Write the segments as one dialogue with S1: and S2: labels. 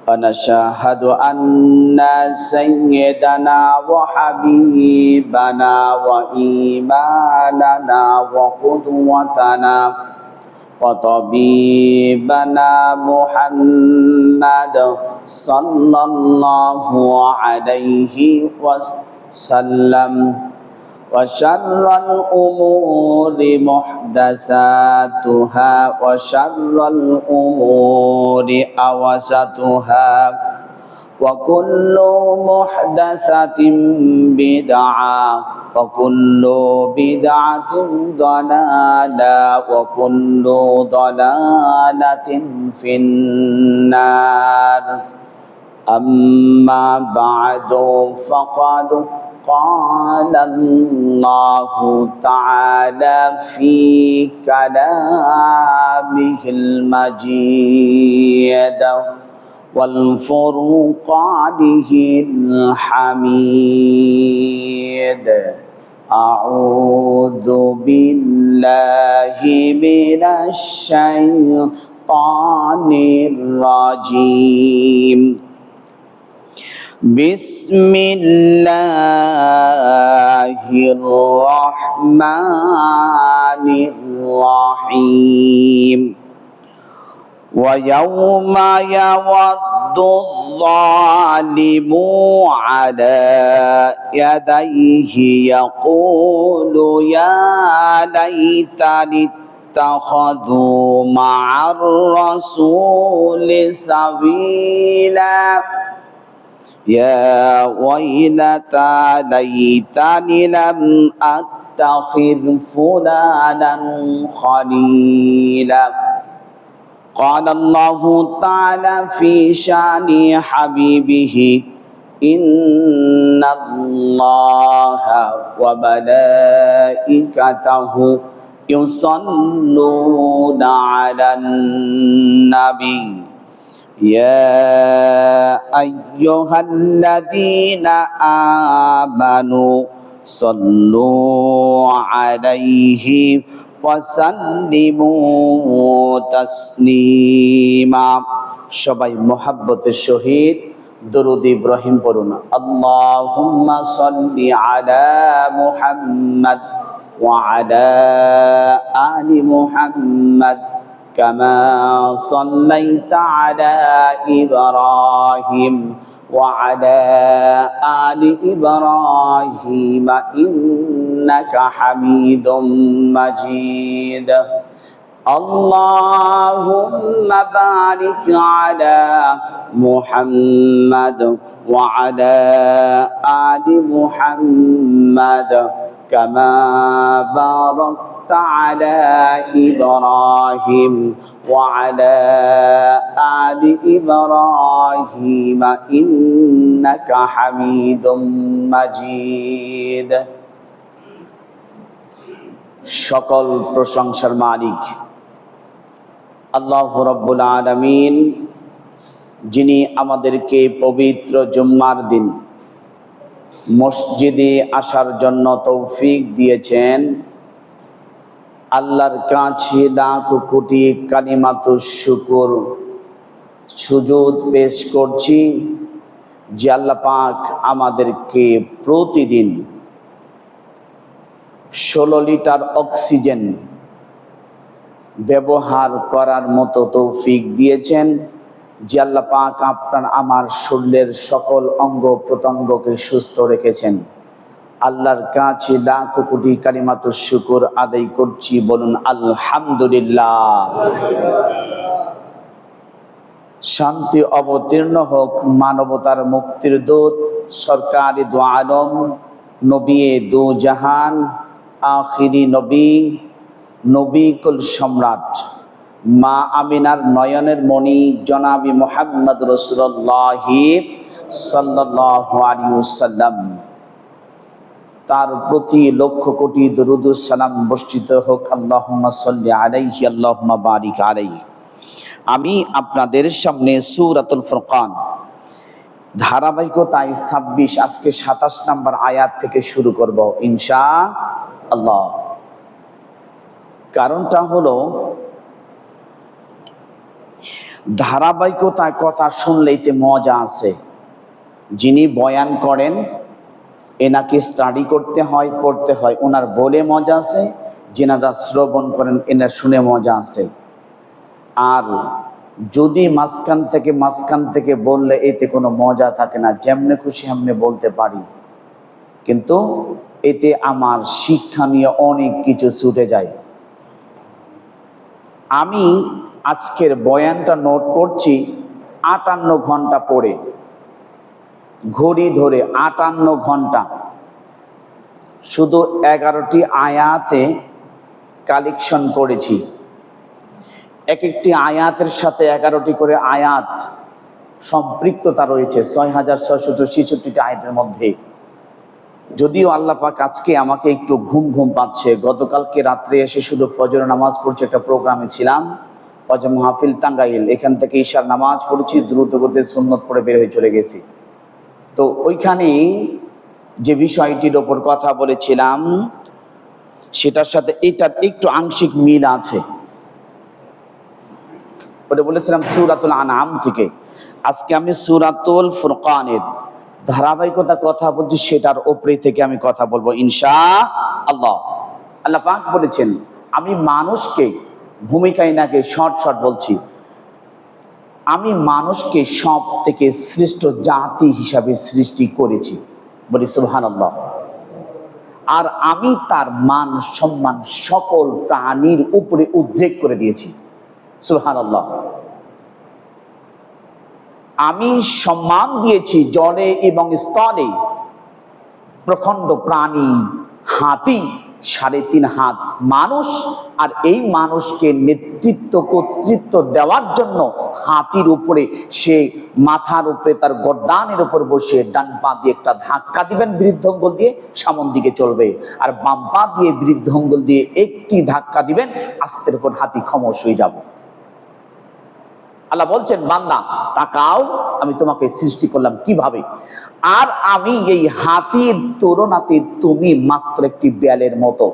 S1: ونشهد أن سيدنا وحبيبنا وإيماننا وقدوتنا وطبيبنا محمد صلى الله عليه وسلم وشر الأمور محدثاتها وشر الأمور أوسطها وكل محدثة بدعة وكل بدعة ضلالة وكل ضلالة في النار أما بعد فقد قال الله تعالى في كلامه المجيد والفرقانه الحميد أعوذ بالله من الشيطان الرجيم بسم الله الرحمن الرحيم ويوم يود الظالم على يديه يقول يا ليتني اتخذوا مع الرسول سبيلا يا ويلتى ليتني لم أتخذ فلانا خليلا قال الله تعالى في شأن حبيبه إن الله وملائكته يصلون على النبي يا أيها الذين آمنوا صلوا عليه وسلموا تسليما সবাই মোহাব্বতের সহিত দরুদ ইব্রাহিম পড়ুন আল্লাহুম্মা সাল্লি আলা মুহাম্মাদ ওয়া আলা আলি মুহাম্মাদ كما صليت على إبراهيم وعلى آل إبراهيم إنك حميد مجيد اللهم بارك على محمد وعلى آل محمد كما باركت على إبراهيم وعلى آل إبراهيم إنك حميد مجيد সকল প্রশংসার মালিক আল্লাহ রাব্বুল আলামিন, যিনি আমাদেরকে পবিত্র জুম্মার দিন মসজিদে আসার জন্য তৌফিক দিয়েছেন। আল্লাহর কাছে লাখ কোটি কালিমাতুশ শুকর সুজুদ পেশ করছি যে আল্লাহ পাক আমাদেরকে প্রতিদিন 16 লিটার অক্সিজেন ব্যবহার করার মতো তৌফিক দিয়েছেন। যে আল্লাহ পাক আপনার আমার শরীরের সকল অঙ্গ প্রত্যঙ্গকে সুস্থ রেখেছেন। আল্লাহর কাছে লাখ কোটি কালিমাতুশ শুকর আদায় করছি, বলুন আলহামদুলিল্লাহ। শান্তি অবতীর্ণ হোক মানবতার মুক্তির দূত সরকারি দু আলম নবী দু জাহান আখিরি নবী নবী কুল সম্রাট মা আমিনার নয়নের মণি জনাবি মুহাম্মদ রাসূলুল্লাহ সাল্লাল্লাহু আলাইহি ওয়াসাল্লাম, তার প্রতি লক্ষ কোটি দরুদ ও সালাম বর্ষিত হোক। আল্লাহুম্মা সাল্লি আলাইহি আল্লাহুম্মা বারিক আলাইহি। আমি আপনাদের সামনে সূরাতুল ফুরকান ধারাবাহিকতায় 26 আজকে 27 নম্বর আয়াত থেকে শুরু করব ইনশাআল্লাহ। কারণটা হলো ধারাবাহিকতায় কথা শুনলেইতে মজা আছে। যিনি বয়ান করেন এনাকে স্টাডি করতে হয়, পড়তে হয়, ওনার বলে মজা আছে। যেনারা শ্রবণ করেন এনার শুনে মজা আছে। আর যদি মাঝখান থেকে বললে এতে কোনো মজা থাকে না, যেমনে খুশি এমনি বলতে পারি, কিন্তু এতে আমার শিক্ষণীয় অনেক কিছু ছুটে যায়। আমি আজকের বয়ানটা নোট করছি 58 ঘন্টা পরে, ঘড়ি ধরে 58 ঘন্টা, শুধু 11টি আয়াতে কালেকশন করেছি। এক একটি আয়াতের সাথে 11টি করে আয়াত সম্পৃক্ততা রয়েছে 6666টি আয়াতের মধ্যে। যদিও আল্লাহ পাক আজকে আমাকে একটু ঘুম পাচ্ছে, গতকালকে রাত্রে এসে শুধু ফজর নামাজ পড়ছি, একটা প্রোগ্রামে ছিলাম ওয়াজ মাহফিল টাঙ্গাইল, এখান থেকে ঈশার নামাজ পড়ছি, দ্রুত করতে সুন্নত পড়ে বের হয়ে চলে গেছি। তো ওইখানে যে বিষয়টির ওপর কথা বলেছিলাম সেটার সাথে এটার একটু আংশিক মিল আছে। ওটা বলেছিলাম সূরাতুল আনআম থেকে, আজকে আমি সূরাতুল ফুরকানের ধারাবাহিকতা কথা বলছি, সেটার উপরে থেকে আমি কথা বলবো ইনশাআল্লাহ। আল্লাহ পাক বলেছেন, আমি মানুষকে ভূমিকায় নাকি শর্ট বলছি, আমি মানুষকে সব থেকে শ্রেষ্ঠ জাতি হিসাবে সৃষ্টি করেছি, বলি সুবহানাল্লাহ। আর আমি তার মান সম্মান সকল প্রাণীর উপরে উদ্রেক করে দিয়েছি, সুবহানাল্লাহ। আমি সম্মান দিয়েছি জলে এবং স্থলে, প্রখণ্ড প্রাণী হাতি 3.5 হাত মানুষ, আর এই মানুষকে নেতৃত্ব কর্তৃত্ব দেওয়ার জন্য হাতির উপরে, সে মাথার উপরে তার গর্দানের উপর বসে ডান পা দিয়ে একটা ধাক্কা দিবেন বৃদ্ধঙ্গল দিয়ে, সামন দিকে চলবে, আর বাম পা দিয়ে বৃদ্ধঙ্গল দিয়ে একটি ধাক্কা দিবেন, আস্তের উপর হাতি খমস হয়ে যাবে। আল্লাহ বলছেন, বান্দা তাকাও, আমি তোমাকে সৃষ্টি করলাম কিভাবে। আর আমি এই হাতির তুলনাতে তুমি মাত্র একটি বেলের মতো,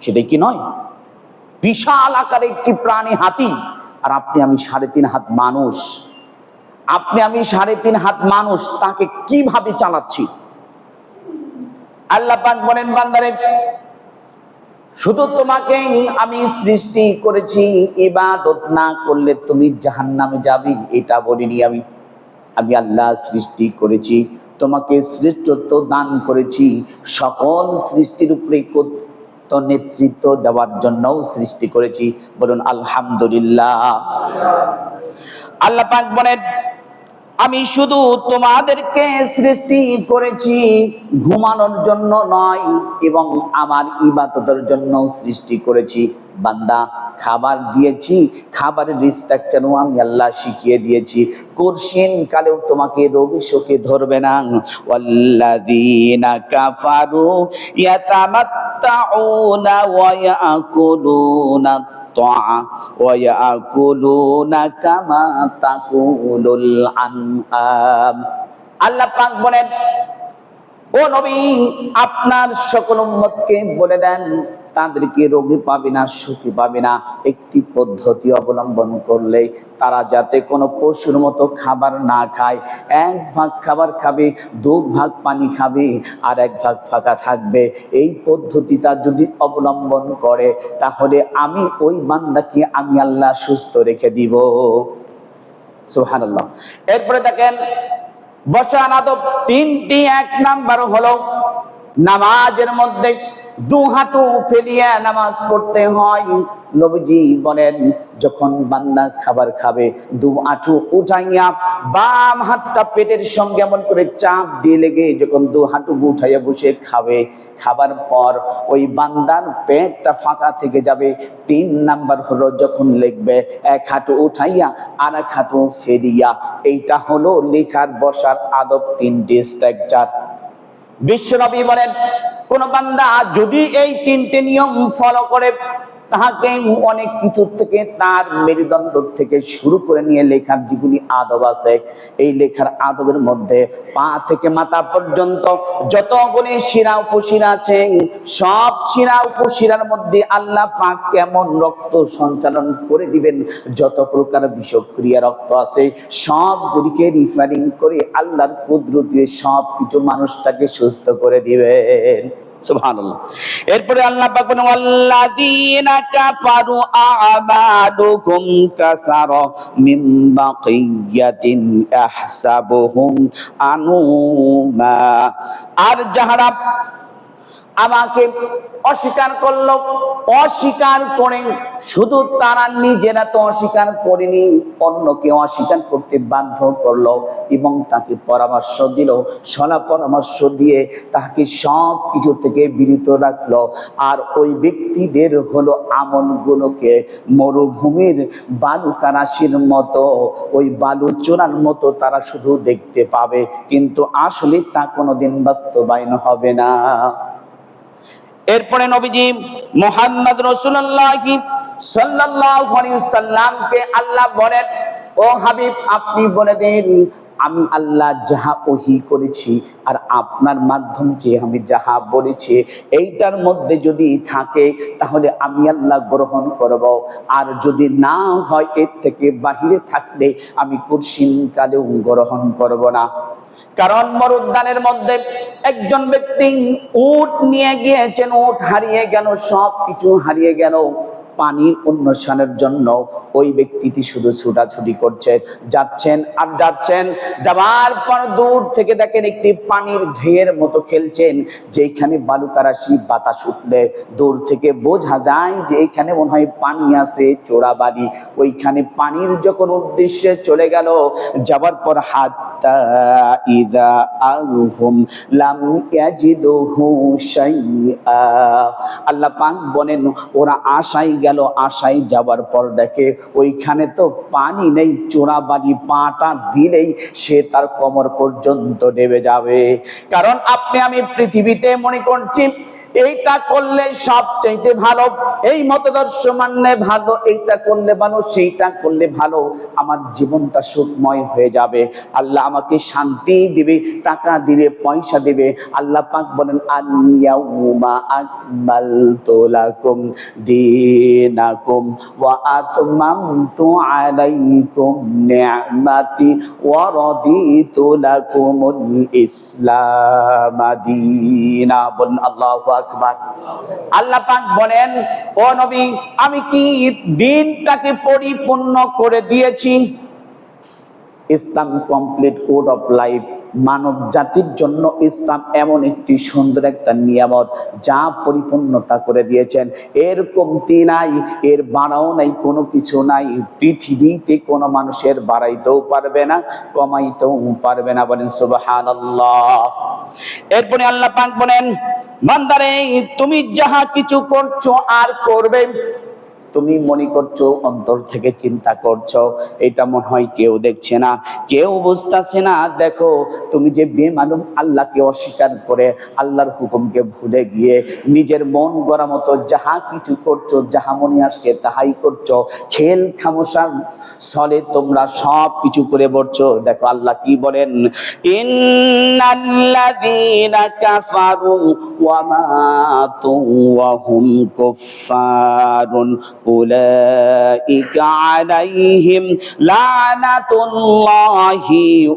S1: সেটাই কি নয়? বিশাল আকারে একটি প্রাণী হাতি, আর আমি 3.5 হাত মানুষ। আমি 3.5 হাত মানুষ, তাকে কিভাবে চালাচ্ছি। আল্লাহ পাক বলেন, বান্দারে শুধু তোমাকে আমি সৃষ্টি করেছি, ইবাদত না করলে তুমি জাহান্নামে যাবে, এটা বলিনি। আমি আল্লাহ সৃষ্টি করেছি, তোমাকে শ্রেষ্ঠত্ব দান করেছি, সকল সৃষ্টির উপরে নেতৃত্ব দেওয়ার জন্যও সৃষ্টি করেছি, বলুন আলহামদুলিল্লাহ। আল্লাহ পাক বলেন, আমি শুধু তোমাদেরকে সৃষ্টি করেছি ঘুমানোর জন্য নয়, এবং আমার ইবাদতের জন্য সৃষ্টি করেছি। বান্দা খাবার দিয়েছি, খাবারের স্ট্রাকচারও আমি আল্লাহ শিখিয়ে দিয়েছি। কঠিন কালেও তোমাকে রোগে শোকে ধরবে না। ওয়াল্লাযীনা কাফারু ইয়াতামাত্তাউনা ওয়া ইয়াকুলুনা কামা তাকুলুল আনআম। আল্লাহ পাক বলেন, ও নবী, আপনার সকল উম্মতকে বলে দেন, তাদেরকে রোগে পাবে না, সুখী পাবে না, একটি পদ্ধতি অবলম্বন করলে তারা যাতে কোনো পশুর মতো খাবার না খায়। 1 ভাগ খাবার খাবে, 2 ভাগ পানি খাবে, আর 1 ভাগ ফাঁকা থাকবে। এই পদ্ধতিটা যদি অবলম্বন করে, তাহলে আমি ওই বান্দাকে আমি আল্লাহ সুস্থ রেখে দিব, সুবহানাল্লাহ। এরপরে দেখেন বসান আদব 3টি। 1 নাম্বার হলো নামাজের মধ্যে 2 হাঁটু ফেলিয়ে নামাজ পড়তে হয়। নবীজি বলেন, যখন বান্দা খাবার খাবে 2 হাঁটু উঠাইয়া বাম হাতটা পেটের সঙ্গে এমন করে চাপ দিয়ে লেগে যখন 2 হাঁটু উঠাইয়া বসে খাবে, খাবার পর ওই বান্দার পেটটা ফাঁকা থেকে যাবে। 3 নাম্বার হলো যখন লিখবে 1 হাঁটু উঠাইয়া আর 1 হাঁটু ফেরিয়া। এইটা হলো লেখার বসার আদব, 3টি স্ট্রাকচার। বিশ্বনবী বলেন, কোন বান্দা যদি এই 3টে নিয়ম ফলো করে তাহাকে অনেক কিছু থেকে, তার মেরুদণ্ড থেকে শুরু করে নিয়ে লেখার যেগুলি আদব আছে, এই লেখার আদবের মধ্যে পা থেকে মাথা পর্যন্ত যতগুলি শিরা উপশিরা আছে, সব শিরা উপশিরার মধ্যে আল্লাহ পাক কেমন রক্ত সঞ্চালন করে দিবেন, যত প্রকার বিষক্রিয়া রক্ত আছে সবগুলিকে রিফারিং করে আল্লাহর কুদরত দিয়ে সব কিছু মানুষটাকে সুস্থ করে দিবেন। সুবহানাল্লাহ। এরপরে আল্লাহ পাক বলেন ওয়াল্লাযীনা কাফারু আ'মালুহুম কাসারা মিন বাকিয়াতিন আহসাবুহুম আনুমা। আর যাহারা আমাকে অস্বীকার করলো, অস্বীকার করে শুধু তারা নিজেরা তো অস্বীকার করেনি, অন্যকে অস্বীকার করতে বাধ্য করলো এবং তাকে পরামর্শ দিল, সলা পরামর্শ দিয়ে তাকে সব কিছু থেকে বিরত রাখলো। আর ওই ব্যক্তিদের হলো আমলগুলোকে মরুভূমির বালুকা রাশির মতো, ওই বালু চূড়ার মতো তারা শুধু দেখতে পাবে, কিন্তু আসলে তা কোনোদিন বাস্তবায়ন হবে না। এরপরে নবীজি মুহাম্মদ রাসূলুল্লাহ সাল্লাল্লাহু আলাইহি ওয়াসাল্লামকে আল্লাহ বলেন, ও হাবিব আপনি বলে দেন আমি আল্লাহ যাহা ওহী করেছি আর আপনার মাধ্যমে আমি যাহা বলেছি এইটার মধ্যে যদি থাকে তাহলে আমি আল্লাহ গ্রহণ করব, আর যদি না হয় এর থেকে বাহিরে থাকলে আমি কুরসিন কালেও গ্রহণ করব না। কারণ মরুদ্যানের মধ্যে একজন ব্যক্তি উট নিয়ে গিয়েছেন, উট হারিয়ে গেল, সব কিছু হারিয়ে গেল। পানির অন্বেষণের জন্য ওই ব্যক্তিটি শুধু ছুটাছুটি করছে, যাচ্ছেন আর যাচ্ছেন, যাবার পর দূর থেকে দেখেন একটি পানির ঢেউয়ের মতো খেলছেন, যেখানে বালুকা রাশি বাতাস উঠলে দূর থেকে বোঝা যায় যে এখানে মনে হয় পানি আছে, চোরা বালি। ওইখানে পানির যখন উদ্দেশ্যে চলে গেল, যাবার পর হাত্তা ইদা আলহুম লাম ইয়াজিদুহু শাইআ, আল্লাহ পাক বলেন ওরা আশায় গেল, আশায় যাবার পর দেখে ওইখানে তো পানি নেই, চোরা বালি পাটা দিলেই সে তার কোমর পর্যন্ত নেমে যাবে। কারণ আপনি আমি পৃথিবীতে মনে করছি এইটা করলে সবচাইতে ভালো, এই মতদর্শ মানলে ভালো, এইটা করলে ভালো, সেইটা করলে ভালো, আমার জীবনটা সুখময় হয়ে যাবে, আল্লাহ আমাকে শান্তি দিবে, টাকা দিবে, পয়সা দিবে। আল্লাহ পাক বলেন আল ইয়াউমা আকমালতু লাকুম দীনাকুম ওয়া আতমামতু আলাইকুম নি'মাতি ওয়া রাদিতু লাকুমুল ইসলাম দীনা। বলেন আল্লাহু আকবার। আল্লাহ পাক বলেন ও নবী আমি কি দিনটাকে পরিপূর্ণ করে দিয়েছি। ইসলাম কমপ্লিট কোড অফ লাইফ, মানব জাতির জন্য ইসলাম এমন একটি সুন্দর একটা নিয়ামত যা পরিপূর্ণতা করে দিয়েছেন, এর কমতি নাই, এর বাড়াও নাই, কোনো কিছু নাই। পৃথিবীতে কোনো মানুষের বাড়াইতেও পারবে না, কমাইতেও পারবে না। বলেন সুবহানাল্লাহ। এরপরে আল্লাহ পাক বলেন বান্দারে তুমি যাহা কিছু করছো আর করবে, তুমি মনে করছো, অন্তর থেকে চিন্তা করছো, এটা মনে হয় কেউ দেখছে না, কেউ বুঝতেছে না। দেখো তুমি যে বেমালুম আল্লাহকে অস্বীকার করে আল্লাহর হুকুমকে ভুলে গিয়ে নিজের মন গড়া মতো যাহা কিছু করছো, যাহা মনে আসছে তাহাই করছো, খেল খামোশার ছলে তোমরা সব কিছু করে বলছো। দেখো আল্লাহ কি বলেন, ইন্নাল্লাযীনা কাফারু ওয়া মাতু ওয়া হুম কুফফারুন উলাইকা আলাইহিম লানাতুল্লাহি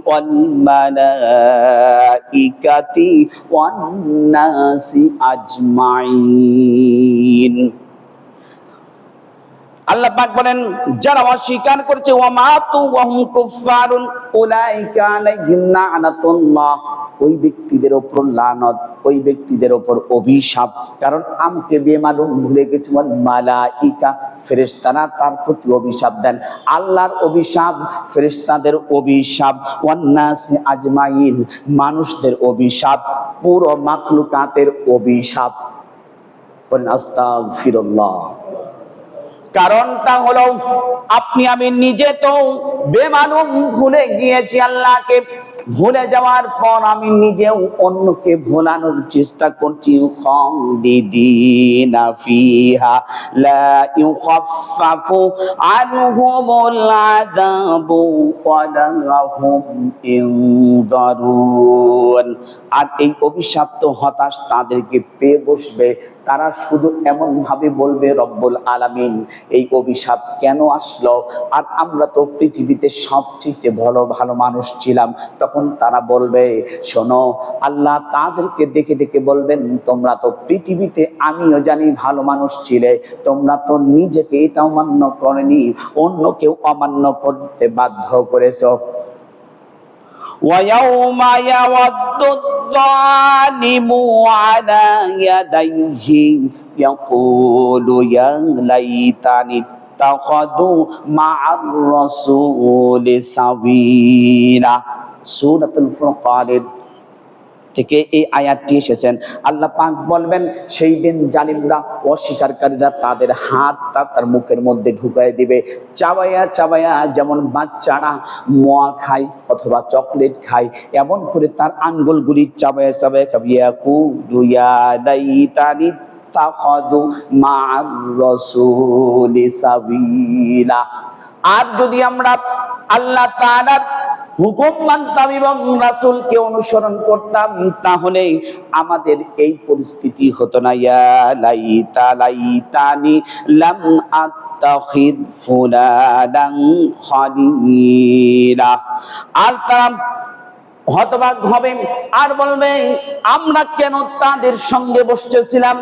S1: ওয়াল মালাইকাতি ওয়ান নাসি আজমাইন। আল্লাহ পাক বলেন যারা অস্বীকার করেছে ওয়া মাতু ওয়া হুম কুফফারুন উলাইকা আলাইহিম লানাতুল্লাহ, ওই ব্যক্তিদের উপর লানত, ওই ব্যক্তিদের উপর অভিশাপ। কারণ আমাকে বেমালুম ভুলে গেছে, মালাইকা ফেরেশতারা তার প্রতি অভিশাপ দেন। আল্লাহর অভিশাপ, ফেরেশতাদের অভিশাপ, ওয়ান নাসি আজমাইন মানুষদের অভিশাপ, পুরো মাখলুকাতের অভিশাপ। বলেন আস্তাগফিরুল্লাহ। কারণটা হলো আপনি আমি নিজে তো বেমালুম ভুলে গিয়েছি আল্লাহকে, ভুলে যাওয়ার পর আমি নিজেও অন্যকে ভোলানোর চেষ্টা করছি। খালিদিনা ফিহা লা ইউখাফফাফু আনহুমুল আযাবু ওয়া লাহুম ইনযারুন। আর এই অভিশপ্ত হতাশ তাদেরকে পেয়ে বসবে। তারা শুধু এমন ভাবে বলবে, রব্বুল আলামিন এই অভিশাপ কেন আসলো? আর আমরা তো পৃথিবীতে সবচেয়ে ভালো ভালো মানুষ ছিলাম। তখন তারা বলবে, শোনো, আল্লাহ তাদেরকে দেখে দেখে বলবেন, তোমরা তো পৃথিবীতে আমিও জানি ভালো মানুষ ছিলে, তোমরা তো নিজেকে এটা অমান্য করনি, অন্যকেও অমান্য করতে বাধ্য করেছো। ويوم يود الظالم على يديه يقول يا ليتني اتخذوا مع الرسول سبيلا। সূরাতুল ফুরকানের থেকে এই আয়াতটি এসেছেন। আল্লাহ পাক বলবেন, সেই দিন জালিমরা, অস্বীকারীরা তাদের হাতটা তার মুখের মধ্যে ঢুকায় দিবে, চাবায়া চাবায়া, যেমন বাচ্চারা মোয়া খায় অথবা চকলেট খায়, এমন করে তার আঙ্গুলগুলি চাবায়া চাবায়া খাবে। ইয়াকুলু ইয়া লাইতানি ইত্তাখাযু মা'আর রাসূলি সাবিলা। আর যদি আমরা আল্লাহ তাআলার হুকুম মানতাম এবং রাসূলকে অনুসরণ করতাম, তাহলে আমাদের এই পরিস্থিতি হতো না। ইয়া লাইতা লাইতানি লাম আত্তাখিদ ফুলানান খালিলা। আর তারা হতবাক হবে আর বলবে, আমরা কেন তাদের সঙ্গে বসতেছিলাম,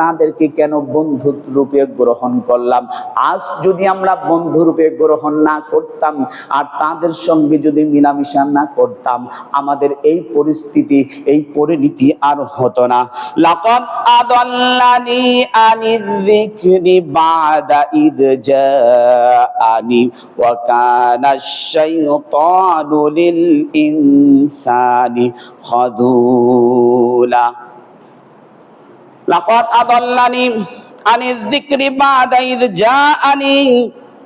S1: তাদেরকে কেন বন্ধু রূপে গ্রহণ করলাম। আজ যদি আমরা বন্ধু রূপে গ্রহণ না করতাম আর তাদের সঙ্গে যদি মিলামিশা না করতাম, আমাদের এই পরিস্থিতি, এই পরিণতি আর হতো না। লাকাদ আদাল্লানি আনিয যিকরি বাদা ইয জাআনি ওয়া কানা আশ-শাইতানু লিল ইনসানি খাযুলা। লাকাদ আদাল্লানি আনিয যিকরি বাদা ইয জাআনি।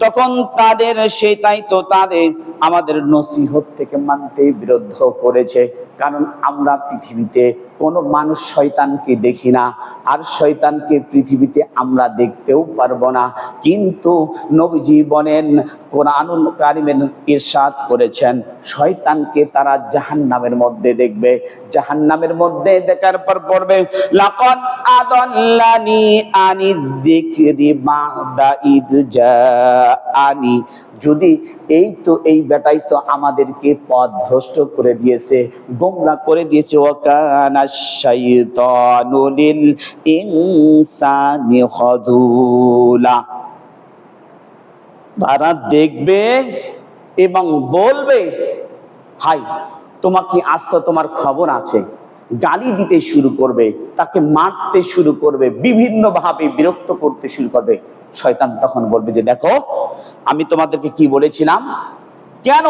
S1: তখন তাদের সেটাই তো তাদের আমাদের নসিহত থেকে মানতে বিরুদ্ধ করেছে। কারণ আমরা পৃথিবীতে কোনো মানুষ শয়তানকে দেখি না, আর শয়তানকে পৃথিবীতে আমরা দেখতেও পারবো না। কিন্তু নবীজি বলেন, কোরআনুল কারীমের ইরশাদ করেছেন, শয়তানকে তারা জাহান্নামের মধ্যে দেখবে। জাহান্নামের মধ্যে দেখার পর পড়বে, লাকাদ আদাল্লানি আনিয যিকরি বাদা ইয জাআনি। যদি এই বেটাই তো আমাদেরকে পথভ্রষ্ট করে দিয়েছে, গোমরাহ করে দিয়েছে। ওয়া কানা আশ-শাইতানু লিল ইনসানি খাযুলা। তারা দেখবে এবং বলবে, হাই, তোমাকে আজ তো তোমার খবর আছে। গালি দিতে শুরু করবে, তাকে মারতে শুরু করবে, বিভিন্ন ভাবে বিরক্ত করতে শুরু করবে। শয়তান তখন বলবে যে, দেখো, আমি তোমাদেরকে কি বলেছিলাম, কেন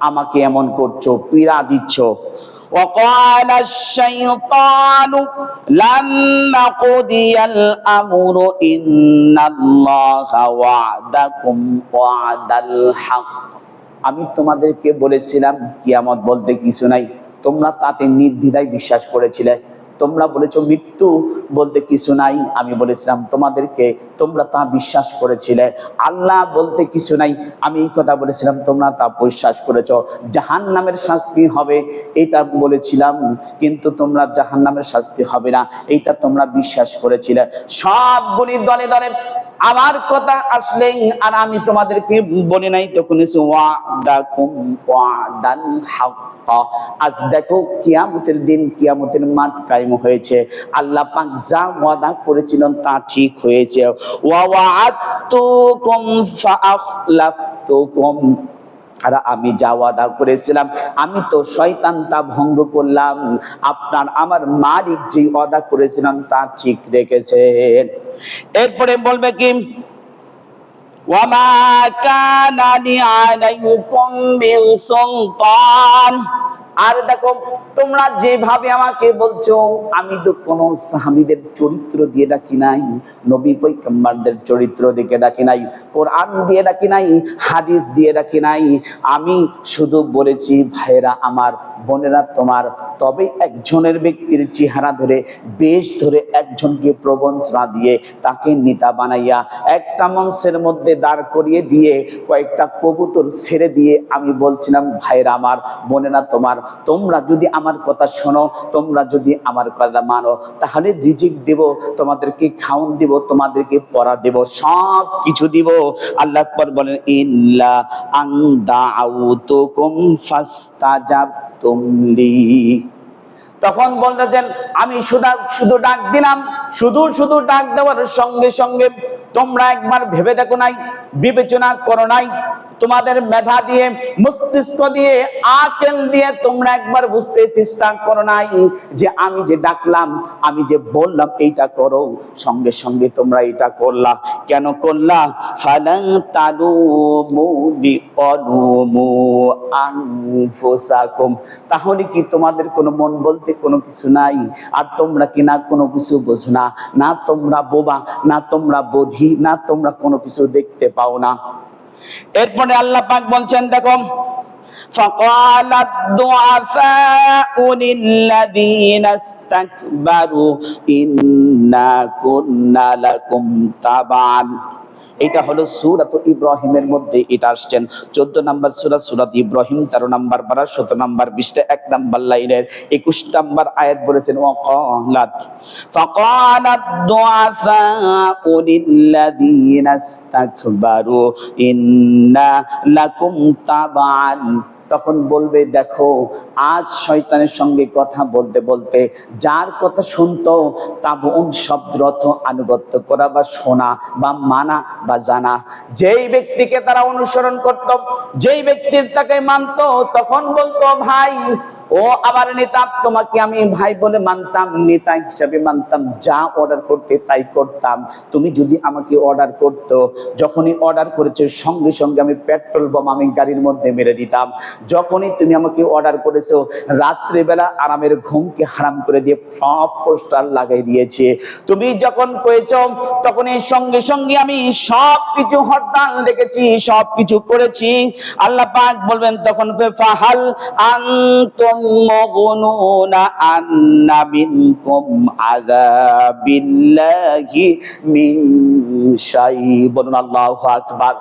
S1: আমাকে এমন করছো, পীড়া দিচ্ছ। وقال الشيطان لما قضي الأمر إن الله وعدكم وعد الحق। আমি তোমাদেরকে বলেছিলাম কিয়ামত বলতে কিছু নাই, তোমরা তাতে নির্দ্বিধায় বিশ্বাস করেছিলে। তোমরা বলেছো মৃত্যু বলতে কিছু নাই, আমি বলেছিলাম তোমাদেরকে, তোমরা তা বিশ্বাস করেছিলে। আল্লাহ বলতে কিছু নাই, আমি এই কথা বলেছিলাম, তোমরা তা বিশ্বাস করেছো। জাহান্নামের শাস্তি হবে এটা বলেছিলাম, কিন্তু তোমরা জাহান্নামের শাস্তি হবে না এইটা তোমরা বিশ্বাস করেছিলে। সবগুলি দলে দলে আমার কথা আসলে আর আমি তোমাদেরকে বলি নাই, তখন ওয়াদাকুম ওয়াদান হক। আজ দেখো কিয়ামতের দিন, কিয়ামতের মাঠ কায়েম হয়েছে। আল্লাহ পাক যা ওয়াদা করেছিলেন তা ঠিক হয়েছে। ওয়া ওয়াআদতুকুম ফাআখলাফতুকুম। আর আমি যা ওয়াদা করেছিলাম, আমি তো শয়তান তা ভঙ্গ করলাম। আপনার আমার মালিক যে ওয়াদা করেছিলেন তা ঠিক রেখেছেন। এরপরে বলবে কি, ওয়ামা কানা লি আলাইকুম মিন সুলতান। আর দেখো তোমরা যেভাবে আমাকে বলছো, আমি তো কোন সাহাবীদের চরিত্র দিয়ে ডাকি নাই, নবী পয়গম্বরদের চরিত্র দিয়ে ডাকি নাই, কোরআন দিয়ে ডাকি নাই, হাদিস দিয়ে ডাকি নাই। আমি শুধু বলেছি ভাইরা আমার, বোনেরা তোমার, তবে একজনের ব্যক্তির চেহারা ধরে, বেশ ধরে একজনকে প্রবঞ্চনা দিয়ে তাকে নেতা বানাইয়া একটা মঞ্চের মধ্যে দাঁড় করিয়ে দিয়ে কয়েকটা কবুতর ছেড়ে দিয়ে আমি বলছিলাম ভাইরা আমার, বোনেরা তোমার, তোমরা যদি আমার কথা শোনো, তোমরা যদি আমার কথা মানো, তাহলে রিজিক দেব, তোমাদেরকে খাওন দিব, তোমাদেরকে পড়া দেব, সব কিছু দিব। আল্লাহ আকবার বলেন, ইল্লা আন দাউতুকুম ফাস্তাজাবতুম লি। তখন বলতেছেন আমি শুধু ডাক দিলাম, শুধু ডাক দেওয়ার সঙ্গে সঙ্গে তোমরা একবার ভেবে দেখো নাই, বিবেচনা করো নাই, তোমাদের মেধা দিয়ে, মস্তিষ্ক দিয়ে, আকেল দিয়ে তোমরা একবার বুঝতে চেষ্টা করো নাই যে আমি যে ডাকলাম, আমি যে বললাম এইটা করো, সঙ্গে সঙ্গে তোমরা এটা করলা। কেন করলা? ফালান তালুমু লিআলুমু আনফুসাকুম। তাহলে কি তোমাদের কোনো মন বলতে কোনো কিছু নাই? আর তোমরা কি না কোনো কিছু বোঝো না? না তোমরা বোবা, না তোমরা বোধি, না তোমরা কোনো কিছু দেখতে পাও না? এরপরে আল্লাহ পাক বলছেন দেখো, ফাকালাত দুআফাউ লিল্লাযীনা ইসতাকবারু ইন্না কুন্না লাকুম তাবান। এটা হলো সূরা ইব্রাহিমের মধ্যে এটা আসছেন 14 নম্বর সূরা ইব্রাহিম, 13 নম্বর পারা 17 নম্বর পৃষ্ঠা 1 নম্বর লাইনের 21 নম্বর আয়াত বলেছেন, ফাকালাত দুআফাউ লিল্লাযীনা ইসতাকবারু ইন্না লাকুম তাবান। তখন বলবে দেখো, আজ শয়তানের সঙ্গে কথা বলতে বলতে যার কথা শুনতো, তাবউন শব্দের অর্থ আনুগত্য করা বা শোনা বা মানা বা জানা, যেই ব্যক্তিকে তারা অনুসরণ করত, যেই ব্যক্তির তাকে মানতো, তখন বলতো ভাই, ও আমার নেতা, তোমাকে আমি ভাই বলে মানতাম, নেতা হিসাবে মানতাম, যা অর্ডার করতে তাই করতাম। তুমি যদি আমাকে অর্ডার করতো, যখনই অর্ডার করেছো সঙ্গে সঙ্গে আমি পেট্রোল বোম আমি গাড়ির মধ্যে মেরে দিতাম। যখনই তুমি আমাকে অর্ডার করেছো, রাত্রিবেলা আরামের ঘুমকে হারাম করে দিয়ে সব পোস্টার লাগাই দিয়েছে। তুমি যখন করেছো, তখন এই সঙ্গে সঙ্গে আমি সব কিছু হরতাল রেখেছি, সব কিছু করেছি। আল্লাহ পাক বলবেন তখন, ফাহাল আনতুম মুগনুনা আন্না মিনকুম আযাবিল্লাহি মিন শাই। বলুন আল্লাহু আকবার।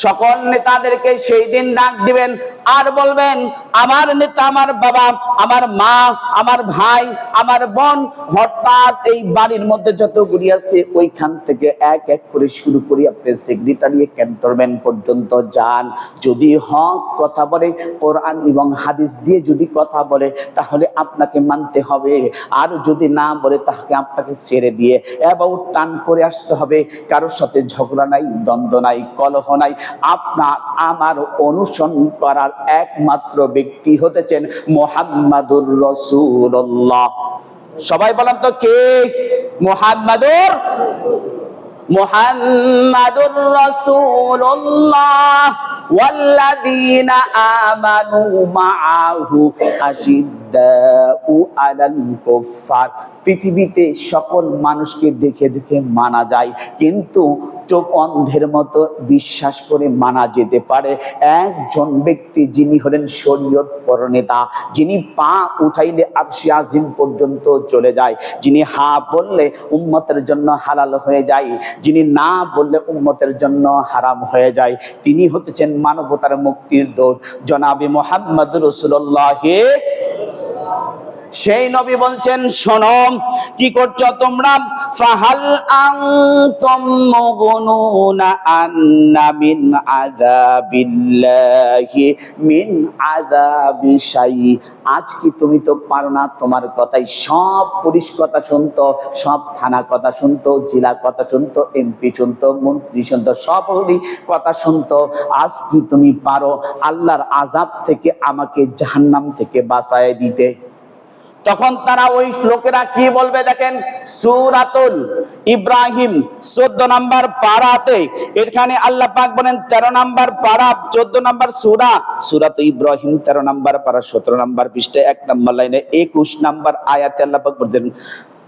S1: সকল নেতাদেরকে সেই দিন ডাক দিবেন আর বলবেন, আমার নেতা, আমার বাবা, আমার মা, আমার ভাই, আমার বোন, হঠাৎ এই বাড়ির মধ্যে যতগুলি আছে ওইখান থেকে এক এক করে শুরু করি আপনি সেক্রেটারিয়েট ক্যান্টনমেন্ট পর্যন্ত যান। যদি হক কথা বলে, কোরআন এবং হাদিস দিয়ে যদি কথা বলে, তাহলে আপনাকে মানতে হবে। আর যদি না বলে, তাহলে আপনাকে ছেড়ে দিয়ে অ্যাবাউট টান করে আসতে হবে। কারোর সাথে ঝগড়া নাই, দ্বন্দ্ব নাই, কলহ নাই। আপনার আমার অনুসরণ করার একমাত্র ব্যক্তি হতেছেন মুহাম্মাদুর রাসূলুল্লাহ। সবাই বলেন তো কে? মুহাম্মাদুর রাসূলুল্লাহ। ওয়াল্লাযীনা আমানু মাআহু আশিদ্দাউ আলাল কুফফার। পৃথিবীতে সকল মানুষকে দেখে দেখে মানা যায়, কিন্তু চোখ অন্ধের মতো বিশ্বাস করে মানা যেতে পারে একজন ব্যক্তি, যিনি হলেন শরীয়ত প্রণেতা, যিনি পা উঠাইলে আরশে আজিম পর্যন্ত চলে যায়, যিনি হা বললে উম্মতের জন্য হালাল হয়ে যায়, যিনি না বললে উম্মতের জন্য হারাম হয়ে যায়। তিনি হতেছেন মানবতার মুক্তির দূত জনাবে মুহাম্মদুর রাসূলুল্লাহ। সেই নবী বলছেন, শোনো কি করছো তোমরা, ফাহাল আনতুম মুগনুনা আন্না মিন আযাবিল্লাহি মিন আযাবি শাই। আজ কি তুমি তো পারো না, তোমার কথাই সব পুলিশ কথা শুনতো, সব থানা কথা শুনতো, জেলা কথা শুনতো, এমপি শুনতো, মন্ত্রী শুনতো, সবগুলি কথা শুনতো। আজ কি তুমি পারো আল্লাহর আযাব থেকে আমাকে জাহান্নাম থেকে বাঁচায় দিতে? তখন তারা ওই লোকেরা কি বলবে দেখেন, সূরাতুল ইব্রাহিম 14 নম্বর পারাতে, এখানে আল্লাহ পাক বলেন 13 নম্বর পারা 14 নম্বর সূরা, সূরাতুল ইব্রাহিম 13 নম্বর পারা 17 নম্বর পৃষ্ঠায় 1 নম্বর লাইনে 21 নম্বর আয়াতে আল্লাহ পাক বলেন,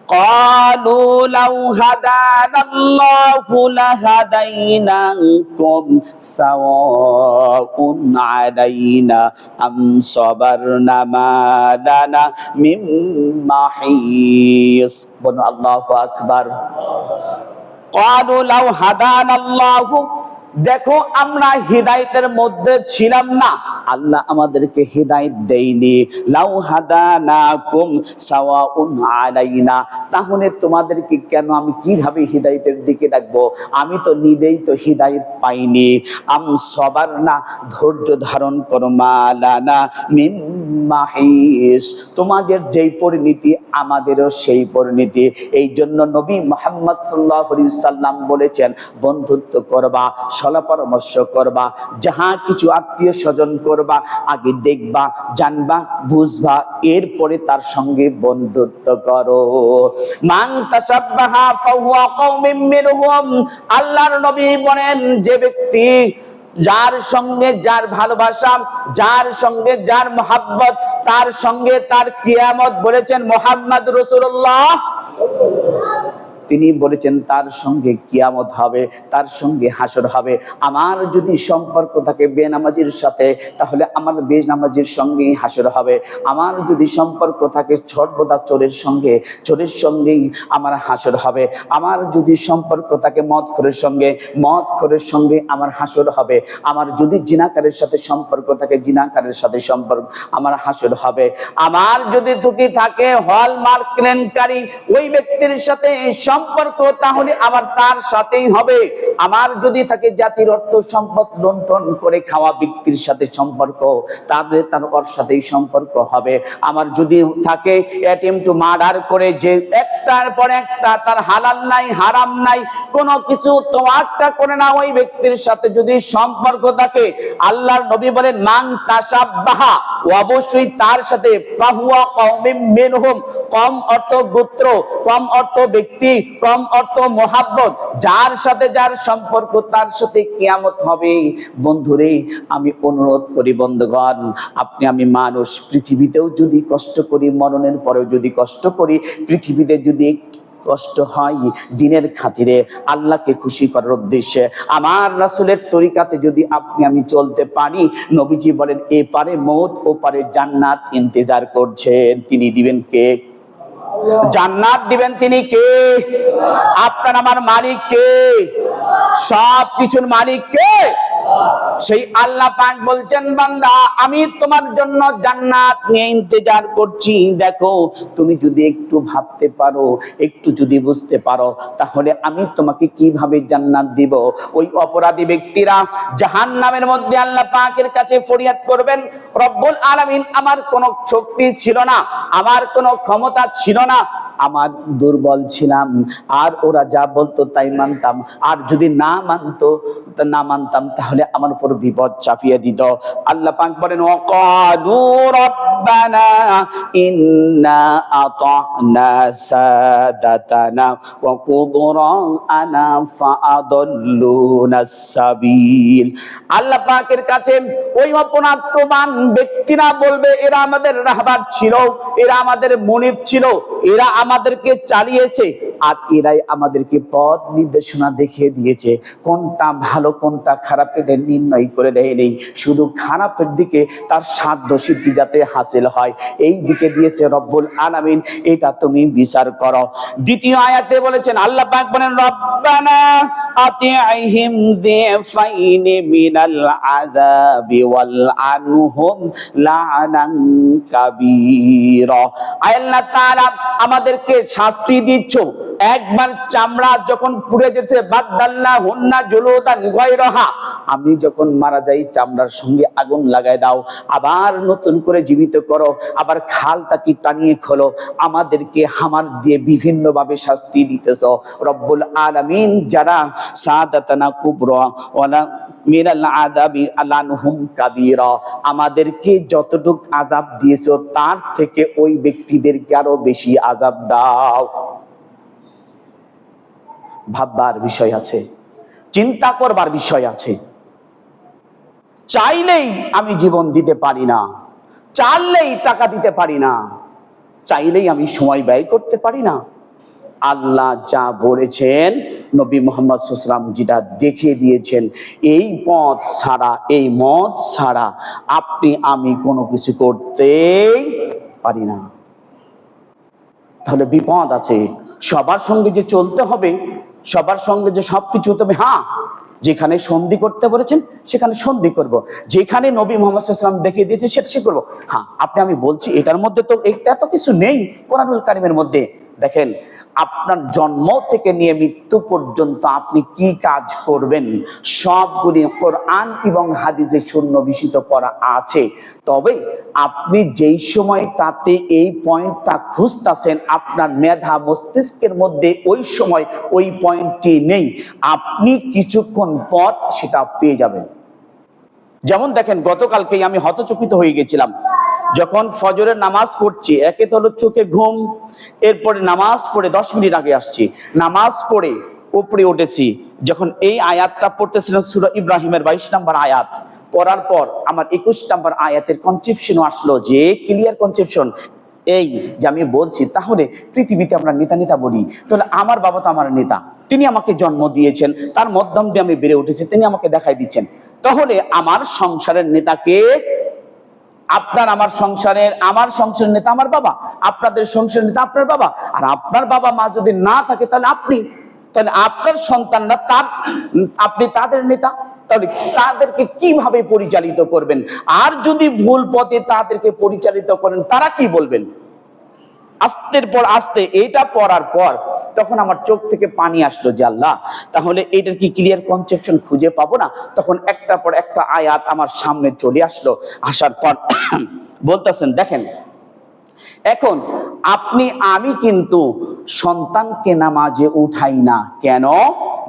S1: قالوا لو هدانا الله لهديناكم سواء علينا أم صبرنا ما لنا من محيص। বলুন আল্লাহু আকবার। قالوا لو هدانا الله, দেখো আমরা হিদায়াতের মধ্যে ছিলাম না, আল্লাহ আমাদেরকে হিদায়াত দেয়নি। লাউ হাদানাকুম সাওয়াউন আলাইনা, তাহলে তোমাদেরকে কেন আমি কিভাবে হিদায়াতের দিকে ডাকবো, আমি তো নিজেই তো হিদায়াত পাইনি। আম সবারনা, ধৈর্য ধারণ করো, মালানা মিম মাহিস, তোমাদের যেই পরিণতি আমাদেরও সেই পরিণতি। এই জন্য নবী মুহাম্মদ সাল্লাল্লাহু আলাইহি সাল্লাম বলেছেন, বন্ধুত্ব করবা, সলা পরামর্শ করবা, যাহা কিছু আত্মীয় স্বজন করবা, আগে দেখবা, জানবা, বুঝবা, এরপরে তার সঙ্গে বন্ধুত্ব করো। মান তাসাব্বাহা ফাহুয়া কওমিন মিনহুম, আল্লাহর নবী বলেন, যে ব্যক্তি যার সঙ্গে যার ভালোবাসা, যার সঙ্গে যার মহাব্বত, তার সঙ্গে তার কিয়ামত, বলেছেন মুহাম্মদ রাসূলুল্লাহ, তিনি বলেছেন তার সঙ্গে কিয়ামত হবে, তার সঙ্গে হাসর হবে। আমার যদি সম্পর্ক থাকে বেনামাজির সাথে, তাহলে আমার বেনামাজির সঙ্গেই হাসর হবে। আমার যদি সম্পর্ক থাকে সর্বদা চোরের সঙ্গে, চোরের সঙ্গেই আমার হাসর হবে। আমার যদি সম্পর্ক থাকে মদখোরের সঙ্গে, মদখোরের সঙ্গে আমার হাসর হবে। আমার যদি জিনাকারের সাথে সম্পর্ক থাকে, জিনাকারের সাথে সম্পর্ক আমার হাসর হবে। আমার যদি দুটি থাকে হলমার্ক কেলেঙ্কারি ওই ব্যক্তির সাথে সম্পর্ক, তাহলে আমার তার সাথেই হবে। আমার যদি থাকে জাতির অর্থ সম্পদ লুণ্ঠন করে খাওয়া ব্যক্তির সাথে সম্পর্ক, তাহলে তার ওর সাথেই সম্পর্ক হবে। আমার যদি থাকে অ্যাটেম্প টু মার্ডার করে, যে একটার পর একটা তার হালাল নাই হারাম নাই কোনো কিছু তোয়াক্কা করে না, ওই ব্যক্তির সাথে যদি সম্পর্ক থাকে, আল্লাহর নবী বলেন মান তাসাব্বাহা, অবশ্যই তার সাথে ফাহুয়া কওমিন মিনহুম, কম অর্থ গোত্র, কম অর্থ ব্যক্তি, কম অর্থ মহাব্বত, যার সাথে যার সম্পর্ক তার সাথে কিয়ামত হবে। বন্ধুরে, আমি অনুরোধ করি বন্ধুগণ, আপনি আমি মানুষ, পৃথিবীতেও যদি কষ্ট করি, মরণের পরেও যদি কষ্ট করি, পৃথিবীতে যদি কষ্ট হয় দিনের খাতিরে, আল্লাহকে খুশি করার উদ্দেশ্যে, আমার রাসূলের তরিকাতে যদি আপনি আমি চলতে পারি, নবীজি বলেন এপারে মওত ওপারে জান্নাত ইন্তজার করছেন। তিনি দিবেন কে? জান্নাত দিবেন তিনি কে? আপনার আমার মালিক কে? সব কিছুর মালিক কে? সেই আল্লাহ পাক বলছেন, বান্দা আমি তোমার জন্য জান্নাত নিয়ে ইন্তজার করছি। দেখো, তুমি যদি একটু ভাবতে পারো, একটু যদি বুঝতে পারো, তাহলে আমি তোমাকে কিভাবে জান্নাত দিব। ওই অপরাধী ব্যক্তিরা জাহান্নামের মধ্যে আল্লাহ পাকের কাছে ফরিয়াদ করবেন, রব্বুল আলামিন, আমার কোনো শক্তি ছিল না, আমার কোনো ক্ষমতা ছিল না, আমার দুর্বল ছিলাম, আর ওরা যা বলতো তাই মানতাম, আর যদি না মানতাম তাহলে আমার উপর বিপদ চাপিয়ে দিত। আল্লাহ পাক বলেন, ওয়াকালু রাব্বানা ইন্না আতা'না সাদাতানা ওয়া কুবরানা ফাআদাল্লুনা সাবিল। আল্লাহ পাকের কাছে ওই অপরাধপ্রমাণ ব্যক্তিরা বলবে, এরা আমাদের রাহবার ছিল, এরা আমাদের মুনিব ছিল, এরা আমাদেরকে চালিয়েছে, আর এরাই আমাদেরকে পথ নির্দেশনা দেখিয়ে দিয়েছে। কোনটা ভালো কোনটা খারাপ এটা নির্ণয় করে দেয়নি, শুধু খারাপের দিকে তার সাধ্য সিদ্ধি যাতে হাসিল হয় এই দিকে দিয়েছে রব্বুল আলামিন, এটা তুমি বিচার করো। দ্বিতীয় আয়াতে বলেছেন, আল্লাহ পাক বলেন, রব্বানা আতি'হিম যিফাইনি মিনাল আযাবি ওয়াল আনহুম লা'নান কাবীরা। আল্লাহ তাআলা আমাদেরকে শাস্তি দিচ্ছ, একবার চামড়া যখন পুড়ে যেতে, বাদদাল্লা হুন্না জুলুদান গায়রাহা, আমি যখন মারা যাই চামড়ার সঙ্গে আগুন লাগাই দাও, আবার নতুন করে জীবিত করো, আবার খালটাকে টানিয়ে খোলো, আমাদেরকে হামার দিয়ে বিভিন্ন ভাবে শাস্তি দিতেছ রব্বুল আলামিন। যারা সাদাতানা কুবরা ওয়ালা মিনাল আযাবি আলানহুম কাবীরা, আমাদেরকে যতটুক আযাব দিয়েছো তার থেকে ওই ব্যক্তিদেরকে আরো বেশি আযাব দাও। ভাববার বিষয় আছে, চিন্তা করবার বিষয় আছে। চাইলেই আমি জীবন দিতে পারি না, চাইলেই টাকা দিতে পারি না, চাইলেই আমি সময় ব্যয় করতে পারি না। আল্লাহ যা বলেছেন, নবী মুহাম্মদ সাল্লাল্লাহু আলাইহি ওয়াসাল্লাম যেটা দেখিয়ে দিয়েছেন, এই পথ ছাড়া, এই মত ছাড়া আপনি আমি কোনো কিছু করতেই পারি না। তাহলে বিপদ আছে। সবার সঙ্গে যে চলতে হবে, সবার সঙ্গে যে সবকিছু হতে হবে, হ্যাঁ, যেখানে সন্ধি করতে বলেছেন সেখানে সন্ধি করব, যেখানে নবী মুহাম্মদ সাল্লাল্লাহু আলাইহি ওয়াসাল্লাম দেখিয়ে দিয়েছে সেটা করব। হ্যাঁ, আমি বলছি এটার মধ্যে তো এত কিছু নেই কোরআনুল কারীমের মধ্যে। দেখেন, আপনার জন্ম থেকে নিয়ে মৃত্যু পর্যন্ত আপনি কি কাজ করবেন সবগুলি কোরআন এবং হাদিসে সুন্নবিষিত করা আছে। তবে আপনি যেই সময় তাতে এই পয়েন্টটা খুঁজতেছেন, আপনার মেধা মস্তিষ্কের মধ্যে ওই সময় ওই পয়েন্টটি নেই, আপনি কিছুক্ষণ পর সেটা পেয়ে যাবেন। যেমন দেখেন, গতকালকেই আমি হতচকিত হয়ে গেছিলাম। যখন ফজরের নামাজ পড়ছি, একে তো হলো চোখে ঘুম, এরপরে নামাজ পড়ে 10 মিনিট আগে আসছি, নামাজ পড়ে উপরে উঠেছি, যখন এই আয়াতটা পড়তেছিলাম সূরা ইব্রাহিমের 22 নম্বর আয়াত পড়ার পর আমার 21 নম্বর আয়াতের কনসেপশনও আসলো, যে ক্লিয়ার কনসেপশন এই যে আমি বলছি, তাহলে পৃথিবীতে আমরা নেতা নেতা বলি, তাহলে আমার বাবা তো আমার নেতা, তিনি আমাকে জন্ম দিয়েছেন, তার মাধ্যম দিয়ে আমি বেড়ে উঠেছি, তিনি আমাকে দেখাই দিচ্ছেন। তাহলে আমার সংসারের নেতাকে আপনার, আমার সংসারের নেতা আমার বাবা, আপনাদের সংসারের নেতা আপনার বাবা। আর আপনার বাবা মা যদি না থাকে তাহলে তাহলে আপনার সন্তানরা আপনি তাদের নেতা। তাহলে তাদেরকে কিভাবে পরিচালিত করবেন? আর যদি ভুল পথে তাদেরকে পরিচালিত করেন, তারা কি বলবেন? আস্তের পর আস্তে এটা পড়ার পর তখন আমার চোখ থেকে পানি আসলো, যে আল্লাহ, তাহলে এটার কি ক্লিয়ার কনসেপশন খুঁজে পাবো না? তখন একটার পর একটা আয়াত আমার সামনে চলে আসলো। আসার পর বলতেছেন, দেখেন, এখন আমি কিন্তু সন্তানকে নামাজে উঠাই না। কেন?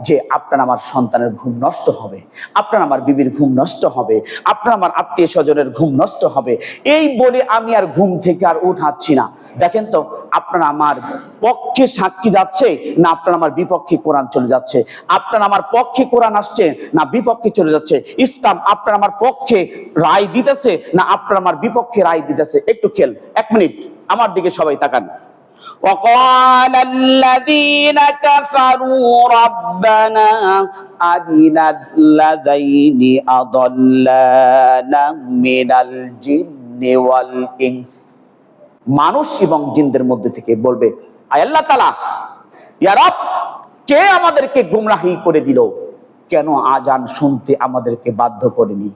S1: যে আপনার আমার সন্তানের ঘুম নষ্ট হবে, আপনার আমার বিবির ঘুম নষ্ট হবে, আপনার আমার আত্মীয় স্বজনের ঘুম নষ্ট হবে, এই বলে আমি আর ঘুম থেকে আর উঠাচ্ছি না। দেখেন তো, আপনার আমার পক্ষে সাক্ষী যাচ্ছে না আপনার আমার বিপক্ষে কোরআন চলে যাচ্ছে? আপনার আমার পক্ষে কোরআন আসছে না বিপক্ষে চলে যাচ্ছে? ইসলাম আপনার আমার পক্ষে রায় দিতেছে না আপনার আমার বিপক্ষে রায় দিতেছে? একটু খেল, 1 মিনিট আমার দিকে সবাই তাকান। وقال الذين كفروا ربنا أرنا الذين أضلانا من الجن والإنس, মানুষ এবং জিনদের মধ্যে থেকে বলবে, আয় আল্লাহ তাআলা, ইয়া রব, কে আমাদেরকে গুমরাহি করে দিল? কেন আজান শুনতে আমাদেরকে বাধ্য করেনি,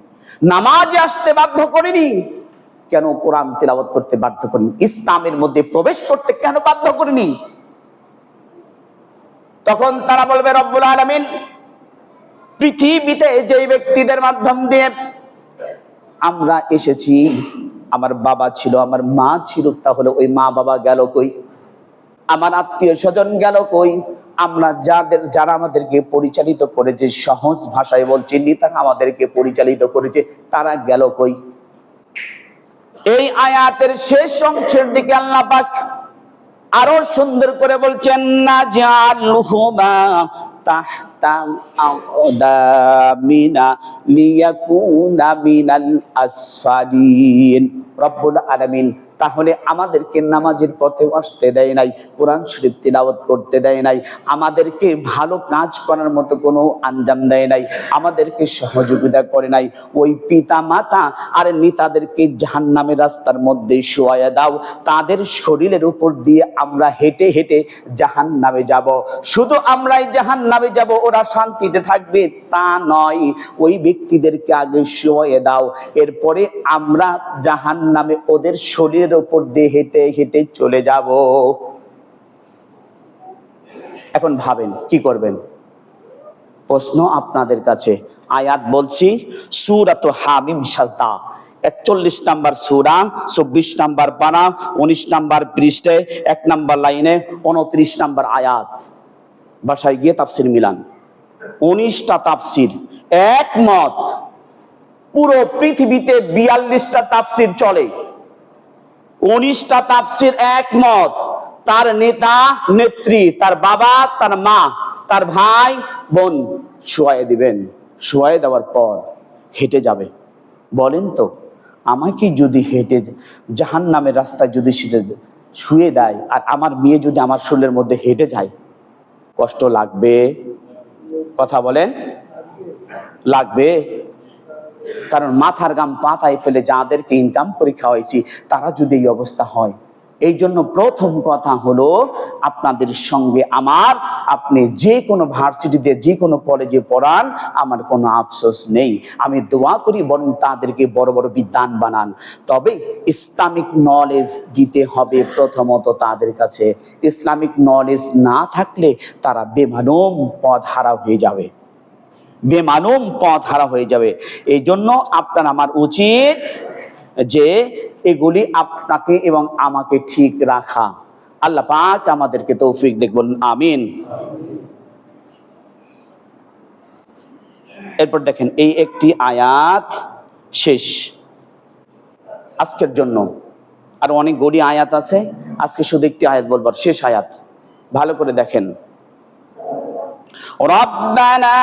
S1: নামাজে আসতে বাধ্য করেনি, কেন কোরআন তিলাওয়াত করতে বাধ্য করেনি, ইসলামের মধ্যে প্রবেশ করতে কেন বাধ্য করেনি? তখন তারা বলবে, রব্বুল আলামিন পৃথিবীতে যে ব্যক্তিদের মাধ্যম দিয়ে আমরা এসেছি, আমার বাবা ছিল, আমার মা ছিল, তাহলে ওই মা বাবা গেল কই? আমার আত্মীয় স্বজন গেল কই? আমরা যারা আমাদেরকে পরিচালিত করেছে, সহজ ভাষায় বলছি, নেতারা আমাদেরকে পরিচালিত করেছে, তারা গেল কই? এই আয়াতের শেষ অংশের দিকে আল্লাহ পাক আরো সুন্দর করে বলছেন, নাজালহুমা তাহতা আকদামিনা লিয়াকুনা মিনাল আসফালিন। রব্বুল আলামিন তাহলে আমাদেরকে নামাজের পথে আসতে দেয় নাই, কোরআন শরীফ তিলাওয়াত করতে দেয় নাই, আমাদেরকে ভালো কাজ করার মতো কোনো আঞ্জাম দেয় নাই, আমাদেরকে সহযোগিতা করে নাই। ওই পিতা মাতা আর নেতাদেরকে জাহান্নামের রাস্তার মধ্যে শোয়ায়া দাও, তাদের শরীরের উপর দিয়ে আমরা হেঁটে হেঁটে জাহান্নামে যাব। শুধু আমরাই জাহান্নামে যাব, ওরা শান্তিতে থাকবে তা নয়, ওই ব্যক্তিদেরকে আগে শোয়ায়া দাও, এরপরে আমরা জাহান্নামে ওদের শরীর উপর দিয়ে হেঁটে হেঁটে চলে যাব। এখন ভাবেন কি করবেন? প্রশ্ন আপনাদের কাছে। আয়াত বলছি, সূরাত হামিম সাজদা, 41 নম্বর সূরা, 24 নম্বর পারা, 19 নম্বর পৃষ্ঠাে, 1 নম্বর লাইনে 29 নম্বর আয়াত। বাসায় গিয়ে তাফসির মিলান, 19টা তাফসির, একমত। পুরো পৃথিবীতে 42টা তাফসির চলে, 19টা তাফসির একমত। তার নেতা নেত্রী, তার বাবা, তার মা, তার ভাই বোন শুয়ায়ে দিবেন, শুয়ায়ে দেওয়ার পর হেঁটে যাবে। বলেন তো, আমাকে যদি হেঁটে জাহান্নামের রাস্তায় যদি শুয়ে দেয়, আর আমার মেয়ে যদি আমার শরীরের মধ্যে হেঁটে যায়, কষ্ট লাগবে? কথা বলেন, লাগবে? কারণ মাথার গাম পাতায় ফেলে যাদেরকে ইনকাম করে খাওয়াইছি, তারা যদি এই অবস্থা হয়। এই জন্য প্রথম কথা হলো, আপনাদের সঙ্গে আমার, আপনি যে কোনো ভার্সিটিতে যে কোনো কলেজে পড়ান, আমার কোনো আফসোস নেই। আমি দোয়া করি বরং তাদেরকে বড় বড় বিদ্বান বানান। তবে ইসলামিক নলেজ দিতে হবে প্রথমত তাদের কাছে। ইসলামিক নলেজ না থাকলে তারা বেমানুম পথ হারা হয়ে যাবে, বেমানুম পথ হারা হয়ে যাবে। এই জন্য আপনার আমার উচিত যে এগুলি আপনাকে এবং আমাকে ঠিক রাখা। আল্লাহ পাক আমাদেরকে তৌফিক দেখ, বলুন আমিন। এরপর দেখেন, এই একটি আয়াত শেষ আজকের জন্য। আর অনেক গড়ি আয়াত আছে, আজকে শুধু একটি আয়াত বলবার, শেষ আয়াত। ভালো করে দেখেন, রব্বানা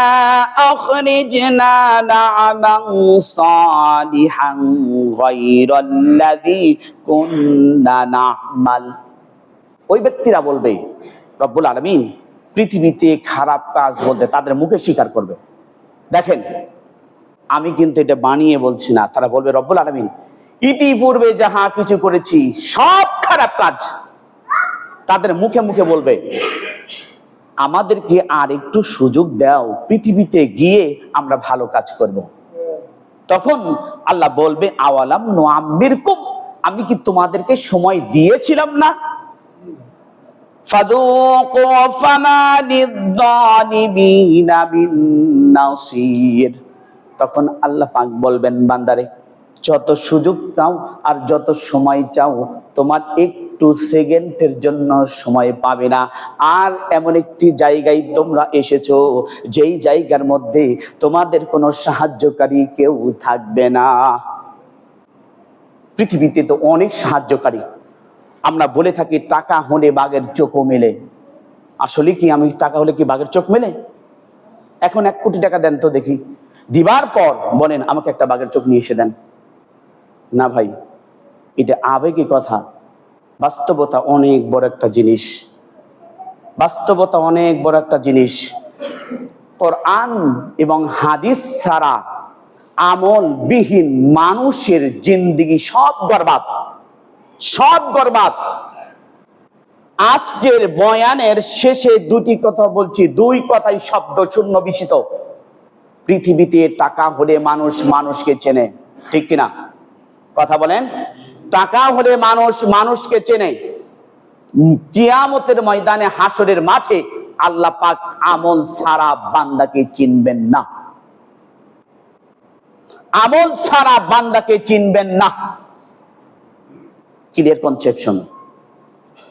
S1: আখরিজনা না'মাল সালিহান গায়রাল্লাযী কুননা না'মাল। ওই ব্যক্তিরা বলবে, রব্বুল আলামিন পৃথিবীতে খারাপ কাজ বলতে তাদের মুখে স্বীকার করবে। দেখেন, আমি কিন্তু এটা বানিয়ে বলছি না। তারা বলবে, রব্বুল আলামিন ইতিপূর্বে যাহা কিছু করেছি সব খারাপ কাজ। তাদের মুখে মুখে বলবে, আমাদেরকে আর একটু সুযোগ দাও, পৃথিবীতে গিয়ে আমরা ভালো কাজ করব। তখন আল্লাহ বলবে, আওয়ালাম নুআম্মিরকুম, আমি কি তোমাদেরকে সময় দিয়েছিলাম না? ফাযুকু ফামা লিয-যালিমিনা মিন নাসির। তখন আল্লাহ পাক বলবেন, বান্দারে যত সুযোগ চাও আর যত সময় চাও, তোমার একটু সেকেন্ডের জন্য সময় পাবে না। আর এমন একটি জায়গায় তোমরা এসেছো, যেই জায়গার মধ্যে তোমাদের কোনো সাহায্যকারী কেউ থাকবে না। পৃথিবীতে তো অনেক সাহায্যকারী। আমরা বলে থাকি টাকা হলে বাঘের চোখও মেলে। আসলে কি আমি টাকা হলে কি বাঘের চোখ মেলে? এখন 1 কোটি টাকা দেন তো দেখি, দিবার পর বলেন আমাকে একটা বাঘের চোখ নিয়ে এসে দেন। না ভাই, এটা আবেগী কথা। বাস্তবতা অনেক বড় একটা জিনিস, বাস্তবতা অনেক বড় একটা জিনিস। কোরআন এবং হাদিস ছাড়া আমলবিহীন মানুষের জিন্দেগি সব বরবাদ, সব বরবাদ। আজকের বয়ানের শেষে দুটি কথা বলছি, দুই কথাই শব্দ শূন্য বিশিত। পৃথিবীতে টাকা হলে মানুষ মানুষকে চেনে, ঠিক কিনা? কথা বলেন, টাকা হলে মানুষ মানুষকে চেনে। কিয়ামতের ময়দানে, হাসরের মাঠে আল্লাহ পাক আমল ছাড়া বান্দাকে চিনবেন না, আমল ছাড়া বান্দাকে চিনবেন না। Clear conception?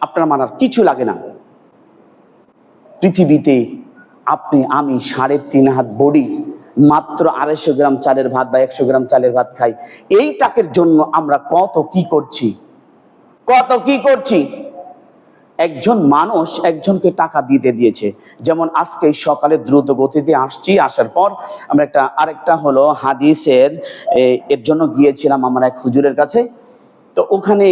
S1: আপনার মানার কিছু লাগে না। পৃথিবীতে আপনি আমি 3.5 হাত বডি, মাত্র 250 গ্রাম চালের ভাত বা 100 গ্রাম চালের ভাত খাই। এই টাকের জন্য আমরা কত কি করছি, কত কি করছি। একজন মানুষ একজনকে টাকা দিতে দিয়েছে। যেমন আজকে সকালে দ্রুত গতিতে আসছি, আসার পর আমরা আরেকটা হলো হাদিসের এর জন্য গিয়েছিলাম আমরা এক হুজুরের কাছে। তো ওখানে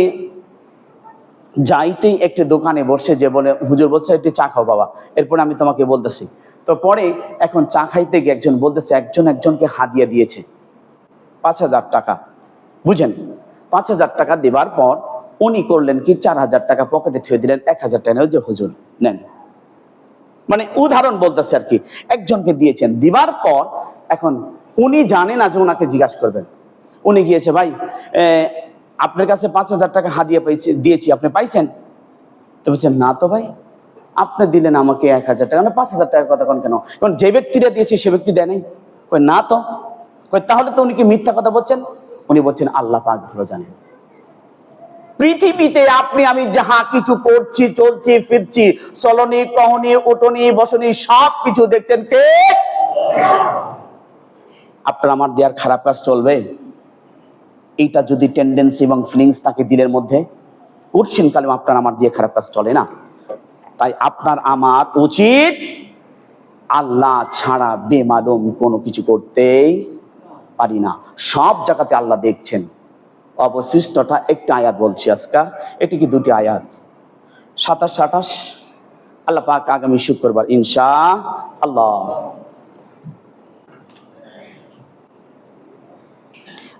S1: যাইতেই একটি দোকানে বসে, যে বলে, হুজুর বলছে একটি চা খাও বাবা, এরপরে আমি তোমাকে বলতেছি। তো পরে এখন চা খাইতে গিয়ে একজন বলতেছে, একজনকে হাদিয়া দিয়েছে 5,000 টাকা। বুঝেন, 5,000 টাকা দেবার পর উনি করলেন কি, 4,000 টাকা পকেটে থুয়ে দিলেন, 1,000 টাকা যে হুজুর নেন। মানে উদাহরণ বলতেছে আর কি। একজনকে দিয়েছেন, দিবার পর এখন উনি জানে না যে ওনাকে জিজ্ঞাসা করবেন। উনি গিয়েছে, ভাই আপনার কাছে 5,000 টাকা হাদিয়া দিয়েছি, আপনি পাইছেন? তো বলছেন, না তো ভাই, আপনি দিলেন আমাকে 1,000 টাকা, না 5,000 টাকার কথা কেন? কারণ যে ব্যক্তিরা দিয়েছে সে ব্যক্তি দেয় নাই। কই না তো। কই তাহলে তো উনি কি মিথ্যা কথা বলছেন? উনি বলছেন, আল্লাহ পাক ভালো জানেন। পৃথিবীতে আপনি আমি যাহা কিছু করছি, চলছি, ফিরছি, চলনি, কহনি, উঠনি, বসনি, সব কিছু দেখছেন কে? আপনার আমার দেওয়ার খারাপ কাজ চলবে? এইটা যদি টেন্ডেন্সি এবং ফিলিংস থাকে দিলের মধ্যে, করছেন কালেও আপনার আমার দিয়ে খারাপ কাজ চলে না। তাই আপনার আমার উচিত আল্লাহ ছাড়া বেমালুম কোনো কিছু করতেই পারি না। সব জায়গাতে আল্লাহ দেখছেন। অবশিষ্টটা একটা আয়াত বলছি আজকে, এটি কি দুটি আয়াত, 27-28। আল্লাহ পাক আগামী শুক্রবার ইনশাআল্লাহ